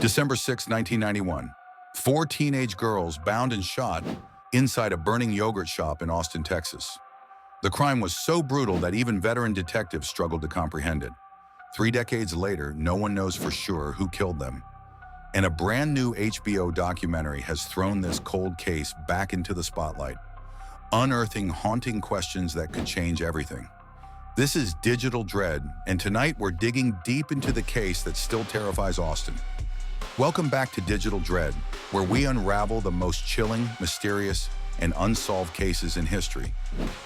December 6, 1991. Four teenage girls bound and shot inside a burning yogurt shop in Austin, Texas. The crime was so brutal that even veteran detectives struggled to comprehend it. 3 decades later, no one knows for sure who killed them. And a brand new HBO documentary has thrown this cold case back into the spotlight, unearthing haunting questions that could change everything. This is Digital Dread, and tonight we're digging deep into the case that still terrifies Austin. Welcome back to Digital Dread, where we unravel the most chilling, mysterious, and unsolved cases in history.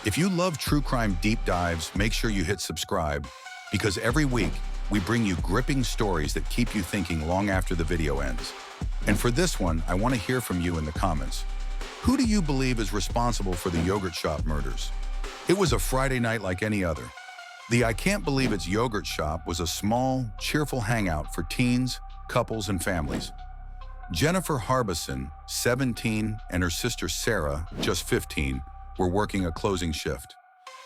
If you love true crime deep dives, make sure you hit subscribe, because every week we bring you gripping stories that keep you thinking long after the video ends. And for this one, I want to hear from you in the comments. Who do you believe is responsible for the yogurt shop murders? It was a Friday night like any other. The I Can't Believe It's Yogurt Shop was a small, cheerful hangout for teens, couples, and families. Jennifer Harbison, 17, and her sister Sarah, just 15, were working a closing shift.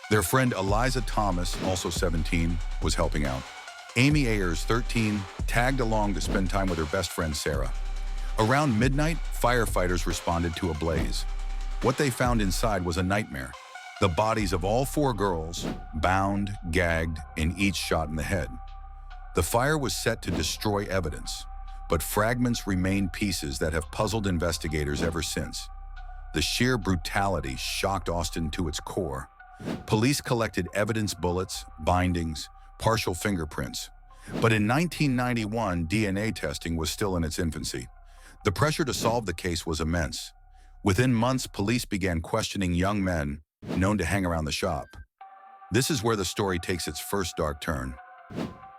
Their friend Eliza Thomas, also 17, was helping out. Amy Ayers, 13, tagged along to spend time with her best friend Sarah. Around midnight, firefighters responded to a blaze. What they found inside was a nightmare. The bodies of all 4 girls, bound, gagged, and each shot in the head. The fire was set to destroy evidence, but fragments remain pieces that have puzzled investigators ever since. The sheer brutality shocked Austin to its core. Police collected evidence, bullets, bindings, partial fingerprints. But in 1991, DNA testing was still in its infancy. The pressure to solve the case was immense. Within months, police began questioning young men known to hang around the shop. This is where the story takes its first dark turn.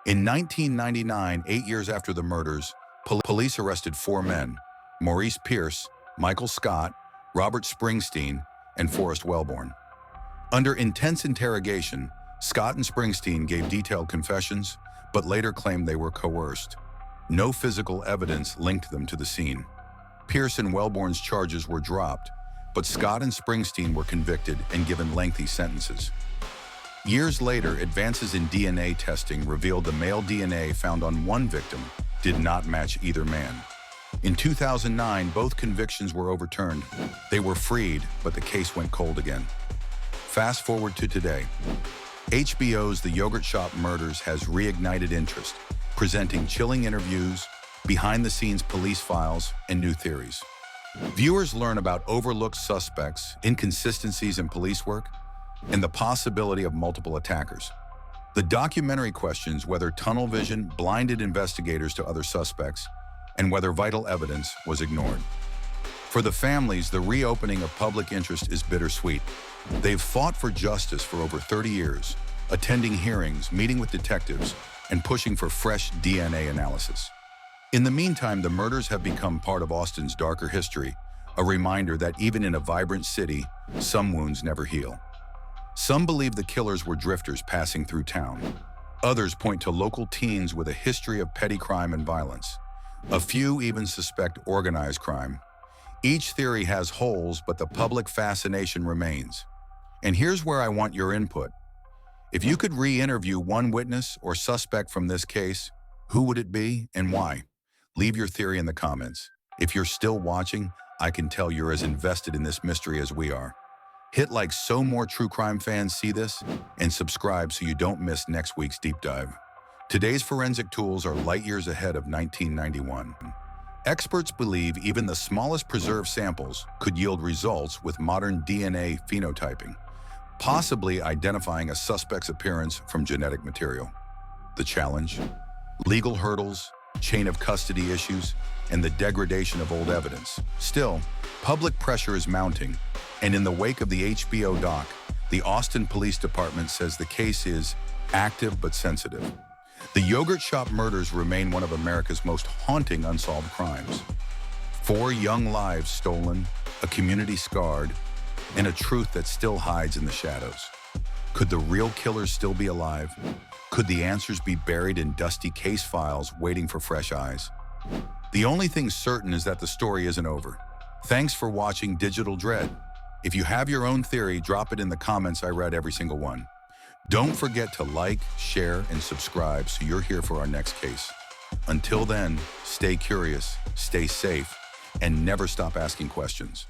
In 1999, 8 years after the murders, police arrested 4 men: Maurice Pierce, Michael Scott, Robert Springsteen, and Forrest Wellborn. Under intense interrogation, Scott and Springsteen gave detailed confessions, but later claimed they were coerced. No physical evidence linked them to the scene. Pierce and Wellborn's charges were dropped, but Scott and Springsteen were convicted and given lengthy sentences. Years later, advances in DNA testing revealed the male DNA found on one victim did not match either man. In 2009, both convictions were overturned. They were freed, but the case went cold again. Fast forward to today. HBO's The Yogurt Shop Murders has reignited interest, presenting chilling interviews, behind-the-scenes police files, and new theories. Viewers learn about overlooked suspects, inconsistencies in police work, and the possibility of multiple attackers. The documentary questions whether tunnel vision blinded investigators to other suspects and whether vital evidence was ignored. For the families, the reopening of public interest is bittersweet. They've fought for justice for over 30 years, attending hearings, meeting with detectives, and pushing for fresh DNA analysis. In the meantime, the murders have become part of Austin's darker history, a reminder that even in a vibrant city, some wounds never heal. Some believe the killers were drifters passing through town. Others point to local teens with a history of petty crime and violence. A few even suspect organized crime. Each theory has holes, but the public fascination remains. And here's where I want your input. If you could re-interview one witness or suspect from this case, who would it be and why? Leave your theory in the comments. If you're still watching, I can tell you're as invested in this mystery as we are. Hit like so more true crime fans see this, and subscribe so you don't miss next week's deep dive. Today's forensic tools are light years ahead of 1991. Experts believe even the smallest preserved samples could yield results with modern DNA phenotyping, possibly identifying a suspect's appearance from genetic material. The challenge? Legal hurdles, chain of custody issues, and the degradation of old evidence. Still, public pressure is mounting, and in the wake of the HBO doc, the Austin Police Department says the case is active but sensitive. The yogurt shop murders remain one of America's most haunting unsolved crimes. 4 young lives stolen, a community scarred, and a truth that still hides in the shadows. Could the real killers still be alive? Could the answers be buried in dusty case files waiting for fresh eyes? The only thing certain is that the story isn't over. Thanks for watching Digital Dread. If you have your own theory, drop it in the comments. I read every single one. Don't forget to like, share, and subscribe so you're here for our next case. Until then, stay curious, stay safe, and never stop asking questions.